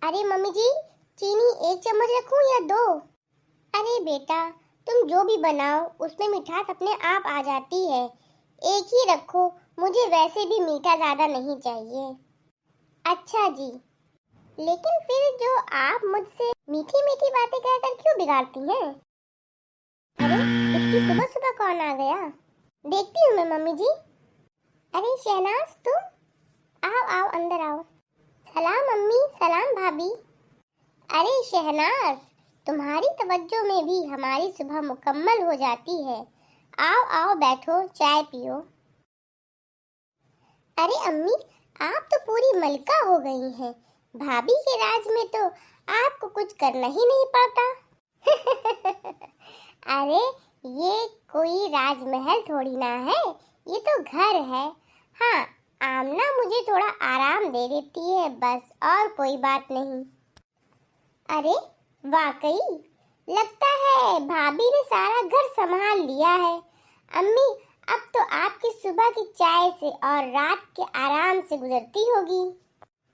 अरे मम्मी जी, चीनी 1 चम्मच रखूं या 2? अरे बेटा, तुम जो भी बनाओ उसमें मिठास अपने आप आ जाती है। एक ही रखो, मुझे वैसे भी मीठा ज्यादा नहीं चाहिए। अच्छा जी, लेकिन फिर जो आप मुझसे मीठी मीठी बातें कहकर क्यों बिगाड़ती हैं? अरे, इतनी सुबह सुबह कौन आ गया? देखती हूँ मैं मम्मी जी। अरे शहनाज, तुम आओ आओ, अंदर आओ। सलाम मम्मी, सलाम भाभी। अरे शहनाज, तुम्हारी तवज्जो में भी हमारी सुबह मुकम्मल हो जाती है। आओ आओ बैठो, चाय पियो। अरे अम्मी, आप तो पूरी मलका हो गई हैं। भाभी के राज में तो आपको कुछ करना ही नहीं पड़ता। अरे ये कोई राजमहल थोड़ी ना है, ये तो घर है। हाँ, आमना मुझे थोड़ा आराम दे देती है बस, और कोई बात नहीं। अरे वाकई लगता है भाभी ने सारा घर संभाल लिया है। अम्मी, अब तो आपकी सुबह की चाय से और रात के आराम से गुजरती होगी।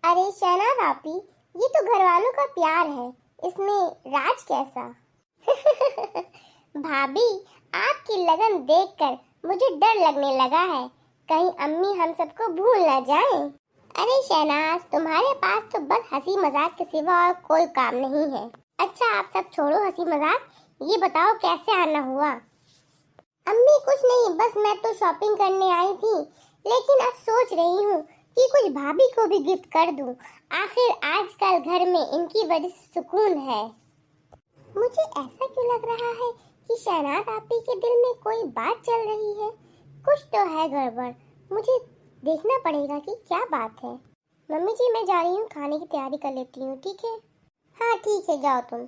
अरे शहनाज आपी, ये तो घर वालों का प्यार है, इसमें राज कैसा? भाभी, आपकी लगन देखकर मुझे डर लगने लगा है, कहीं अम्मी हम सबको भूल न जाएं। अरे शहनाज, तुम्हारे पास तो बस हंसी मजाक के सिवा और कोई काम नहीं है। अच्छा आप सब छोड़ो हंसी मजाक, ये बताओ कैसे आना हुआ? अम्मी कुछ नहीं, बस मैं तो शॉपिंग करने आई थी, लेकिन अब सोच रही हूँ कि कुछ भाभी को भी गिफ्ट कर दूं। आखिर आजकल घर में इनकी वजह से सुकून है। मुझे ऐसा क्यों लग रहा है कि शहनाज आपी के दिल में कोई बात चल रही है। कुछ तो है गड़बड़, मुझे देखना पड़ेगा कि क्या बात है। मम्मी जी, मैं जा रही हूँ, खाने की तैयारी कर लेती हूँ, ठीक है? हाँ ठीक है, जाओ तुम।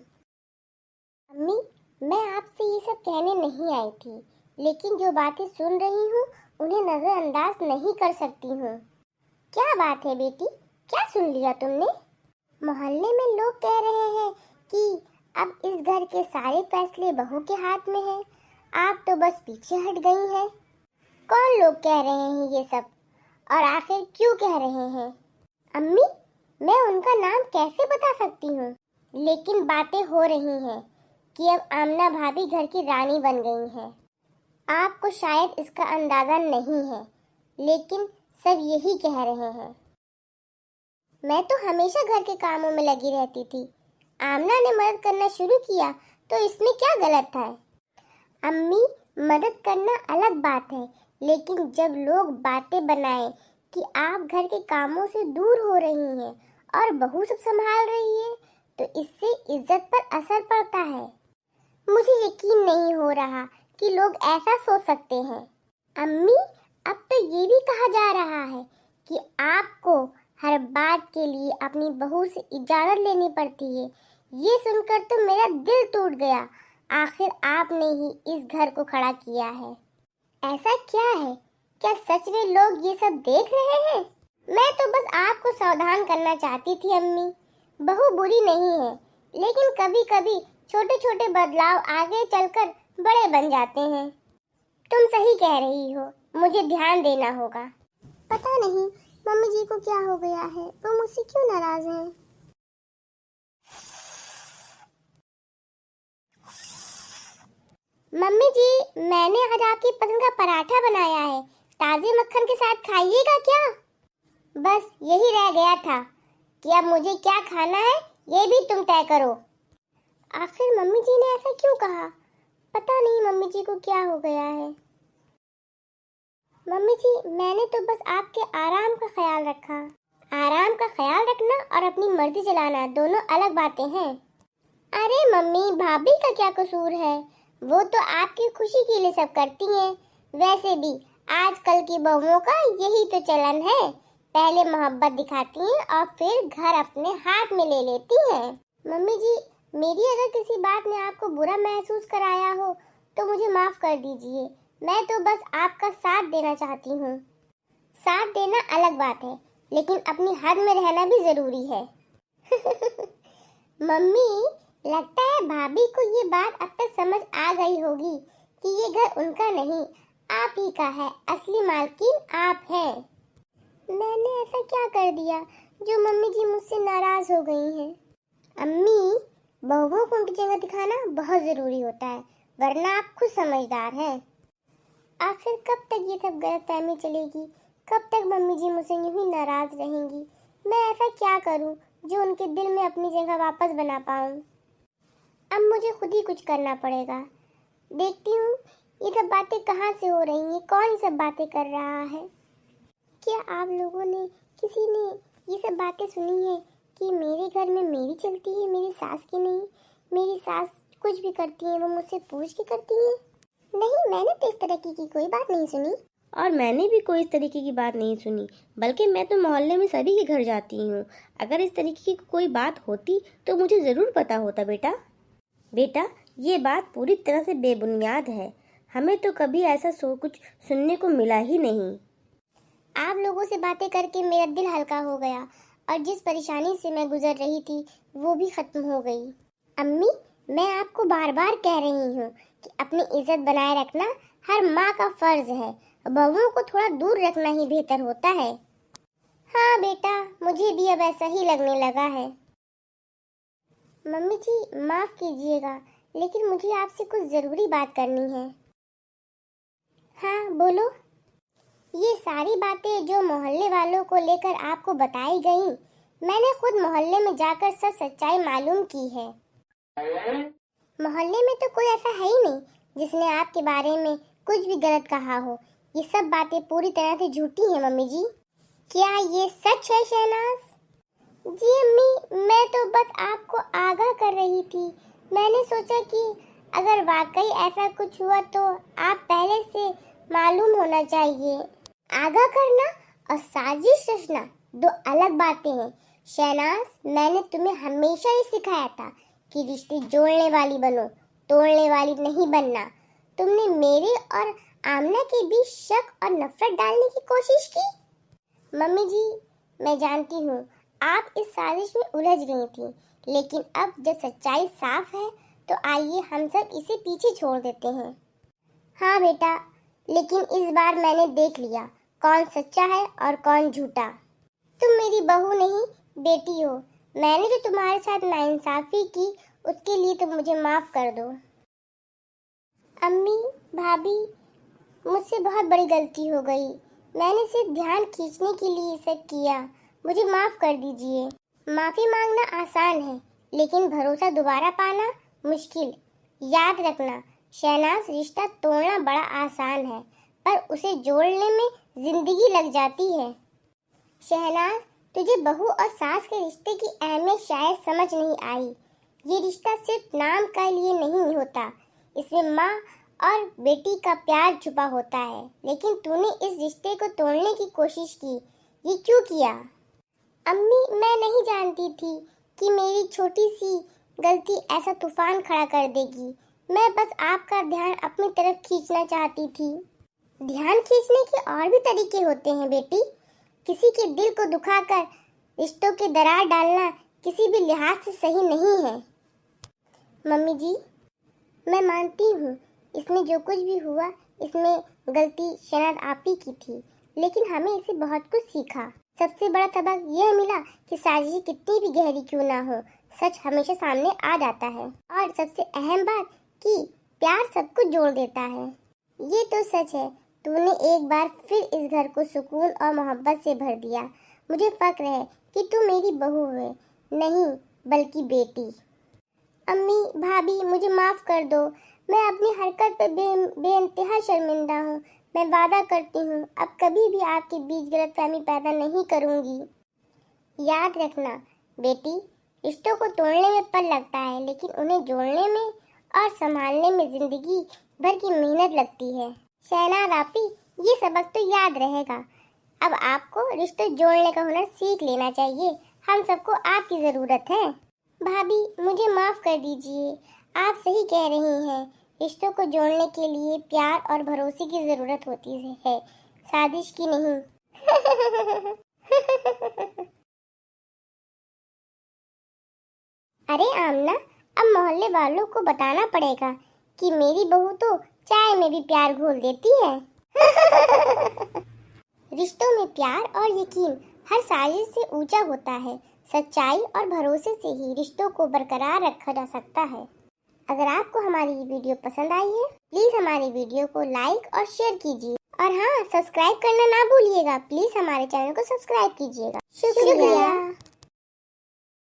अम्मी, मैं आपसे ये सब कहने नहीं आई थी, लेकिन जो बातें सुन रही हूँ उन्हें नजरअंदाज नहीं कर सकती हूँ। क्या बात है बेटी, क्या सुन लिया तुमने? मोहल्ले में लोग कह रहे हैं कि अब इस घर के सारे फैसले बहू के हाथ में हैं। आप तो बस पीछे हट गई हैं। कौन लोग कह रहे हैं ये सब, और आखिर क्यों कह रहे हैं? अम्मी, मैं उनका नाम कैसे बता सकती हूँ, लेकिन बातें हो रही हैं कि अब आमना भाभी घर की रानी बन गई हैं। आपको शायद इसका अंदाजा नहीं है, लेकिन सब यही कह रहे हैं। मैं तो हमेशा घर के कामों में लगी रहती थी, आमना ने मदद करना शुरू किया तो इसमें क्या गलत था? अम्मी, मदद करना अलग बात है, लेकिन जब लोग बातें बनाए कि आप घर के कामों से दूर हो रही हैं और बहू सब संभाल रही है, तो इससे इज्जत पर असर पड़ता है। मुझे यकीन नहीं हो रहा कि लोग ऐसा सोच सकते हैं। अम्मी, अब तो ये भी कहा जा रहा है कि आपको हर बात के लिए अपनी बहू से इजाजत लेनी पड़ती है। ये सुनकर तो मेरा दिल टूट गया। आखिर आपने ही इस घर को खड़ा किया है। ऐसा क्या है? क्या सच में लोग ये सब देख रहे हैं? मैं तो बस आपको सावधान करना चाहती थी अम्मी। बहू बुरी नहीं है, लेकिन कभी कभी छोटे छोटे बदलाव आगे चलकर बड़े बन जाते हैं। तुम सही कह रही हो, मुझे ध्यान देना होगा। पता नहीं मम्मी जी को क्या हो गया है, वो मुझसे क्यों नाराज हैं? मम्मी जी, मैंने आज आपकी पसंद का पराठा बनाया है, ताजे मक्खन के साथ खाइएगा क्या? बस यही रह गया था कि अब मुझे क्या खाना है ये भी तुम तय करो। आखिर मम्मी जी ने ऐसा क्यों कहा? पता नहीं मम्मी जी को क्या हो गया है। मम्मी जी, मैंने तो बस आपके आराम का ख्याल रखा। आराम का ख्याल रखना और अपनी मर्जी चलाना दोनों अलग बातें हैं। अरे मम्मी, भाभी का क्या कसूर है? वो तो आपकी खुशी के लिए सब करती हैं। वैसे भी आजकल की बहुओं का यही तो चलन है, पहले मोहब्बत दिखाती हैं और फिर घर अपने हाथ में ले लेती हैं। मम्मी जी, मेरी अगर किसी बात ने आपको बुरा महसूस कराया हो तो मुझे माफ कर दीजिए। मैं तो बस आपका साथ देना चाहती हूँ। साथ देना अलग बात है, लेकिन अपनी हद में रहना भी जरूरी है। मम्मी, लगता है भाभी को ये बात अब तक समझ आ गई होगी कि ये घर उनका नहीं, आप ही का है। असली मालकिन आप हैं। मैंने ऐसा क्या कर दिया जो मम्मी जी मुझसे नाराज हो गई हैं। अम्मी, बहुओं को उनकी जगह दिखाना बहुत जरूरी होता है, वरना आप खुद समझदार हैं। आखिर कब तक ये सब गलतफहमी चलेगी? कब तक मम्मी जी मुझसे यूं ही नाराज रहेंगी? मैं ऐसा क्या करूं जो उनके दिल में अपनी जगह वापस बना पाऊं? अब मुझे खुद ही कुछ करना पड़ेगा। देखती हूँ ये सब बातें कहाँ से हो रही हैं, कौन ये सब बातें कर रहा है। क्या आप लोगों ने, किसी ने ये सब बातें सुनी है कि मेरे घर में मेरी चलती है, मेरी सास की नहीं? मेरी सास कुछ भी करती है वो मुझसे पूछ के करती है? नहीं, मैंने तो इस तरह की कोई बात नहीं सुनी। और मैंने भी कोई इस तरीके की बात नहीं सुनी, बल्कि मैं तो मोहल्ले में सभी के घर जाती हूँ। अगर इस तरीके की कोई बात होती तो मुझे ज़रूर पता होता। बेटा, ये बात पूरी तरह से बेबुनियाद है। हमें तो कभी ऐसा कुछ सुनने को मिला ही नहीं। आप लोगों से बातें करके मेरा दिल हल्का हो गया और जिस परेशानी से मैं गुजर रही थी वो भी खत्म हो गई। अम्मी, मैं आपको बार बार कह रही हूँ कि अपनी इज्जत बनाए रखना हर माँ का फर्ज है। बहुओं को थोड़ा दूर रखना ही बेहतर होता है। हाँ बेटा, मुझे भी अब ऐसा ही लगने लगा है। मम्मी जी, माफ कीजिएगा, लेकिन मुझे आपसे कुछ जरूरी बात करनी है। हाँ बोलो। ये सारी बातें जो मोहल्ले वालों को लेकर आपको बताई गई, मैंने खुद मोहल्ले में जाकर सब सच्चाई मालूम की है। मोहल्ले में तो कोई ऐसा है ही नहीं जिसने आपके बारे में कुछ भी गलत कहा हो। ये सब बातें पूरी तरह से झूठी हैं मम्मी जी। क्या ये सच है शहनाज? जी अम्मी, मैं तो बस आपको आगाह कर रही थी। मैंने सोचा कि अगर वाकई ऐसा कुछ हुआ तो आप पहले से मालूम होना चाहिए। आगाह करना और साजिश रचना दो अलग बातें हैं शहनाज। मैंने तुम्हें हमेशा ये सिखाया था कि रिश्ते जोड़ने वाली बनो, तोड़ने वाली नहीं बनना। तुमने मेरे और आमना के बीच शक और नफरत डालने की कोशिश की। मम्मी जी, मैं जानती हूँ आप इस साजिश में उलझ गई थी, लेकिन अब जब सच्चाई साफ है तो आइए हम सब इसे पीछे छोड़ देते हैं। हाँ बेटा, लेकिन इस बार मैंने देख लिया कौन सच्चा है और कौन झूठा। तुम मेरी बहू नहीं, बेटी हो। मैंने जो तुम्हारे साथ नाइंसाफी की उसके लिए तुम मुझे माफ कर दो। अम्मी, भाभी, मुझसे बहुत बड़ी गलती हो गई। मैंने सिर्फ ध्यान खींचने के लिए सब किया। मुझे माफ कर दीजिए। माफी मांगना आसान है, लेकिन भरोसा दोबारा पाना मुश्किल। याद रखना शहनाज, रिश्ता तोड़ना बड़ा आसान है, पर उसे जोड़ने में जिंदगी लग जाती है। शहनाज, तुझे बहू और सास के रिश्ते की अहमियत शायद समझ नहीं आई। ये रिश्ता सिर्फ नाम के लिए नहीं होता, इसमें माँ और बेटी का प्यार छुपा होता है। लेकिन तूने इस रिश्ते को तोड़ने की कोशिश की, ये क्यों किया? अम्मी, मैं नहीं जानती थी कि मेरी छोटी सी गलती ऐसा तूफान खड़ा कर देगी। मैं बस आपका ध्यान अपनी तरफ खींचना चाहती थी। ध्यान खींचने के और भी तरीके होते हैं बेटी। किसी के दिल को दुखाकर रिश्तों के दरार डालना किसी भी लिहाज से सही नहीं है। मम्मी जी, मैं मानती हूँ इसमें जो कुछ भी हुआ इसमें गलती शहनाज आप ही की थी, लेकिन हमें इसे बहुत कुछ सीखा। सबसे बड़ा सबक यह मिला कि साजिश कितनी भी गहरी क्यों ना हो, सच हमेशा सामने आ जाता है। और सबसे अहम बात कि प्यार सबको जोड़ देता है। ये तो सच है, तूने एक बार फिर इस घर को सुकून और मोहब्बत से भर दिया। मुझे फक्र है कि तू मेरी बहू है, नहीं बल्कि बेटी। अम्मी, भाभी, मुझे माफ कर दो। मैं अपनी हरकत पर बेइंतहा शर्मिंदा हूँ। मैं वादा करती हूँ अब कभी भी आपके बीच गलतफहमी पैदा नहीं करूँगी। याद रखना बेटी, रिश्तों को तोड़ने में पल लगता है, लेकिन उन्हें जोड़ने में और संभालने में जिंदगी भर की मेहनत लगती है। शहनाज आपी, ये सबक तो याद रहेगा। अब आपको रिश्ते जोड़ने का हुनर सीख लेना चाहिए। हम सबको आपकी ज़रूरत है। भाभी, मुझे माफ़ कर दीजिए। आप सही कह रही हैं, रिश्तों को जोड़ने के लिए प्यार और भरोसे की ज़रूरत होती है, साजिश की नहीं। अरे आमना, अब मोहल्ले वालों को बताना पड़ेगा कि मेरी बहू तो चाय में भी प्यार घोल देती है। रिश्तों में प्यार और यकीन हर साजिश से ऊंचा होता है। सच्चाई और भरोसे से ही रिश्तों को बरकरार रखा जा सकता है। अगर आपको हमारी ये वीडियो पसंद आई है, प्लीज हमारी वीडियो को लाइक और शेयर कीजिए। और हाँ, सब्सक्राइब करना ना भूलिएगा। प्लीज हमारे चैनल को सब्सक्राइब कीजिएगा। शुक्रिया।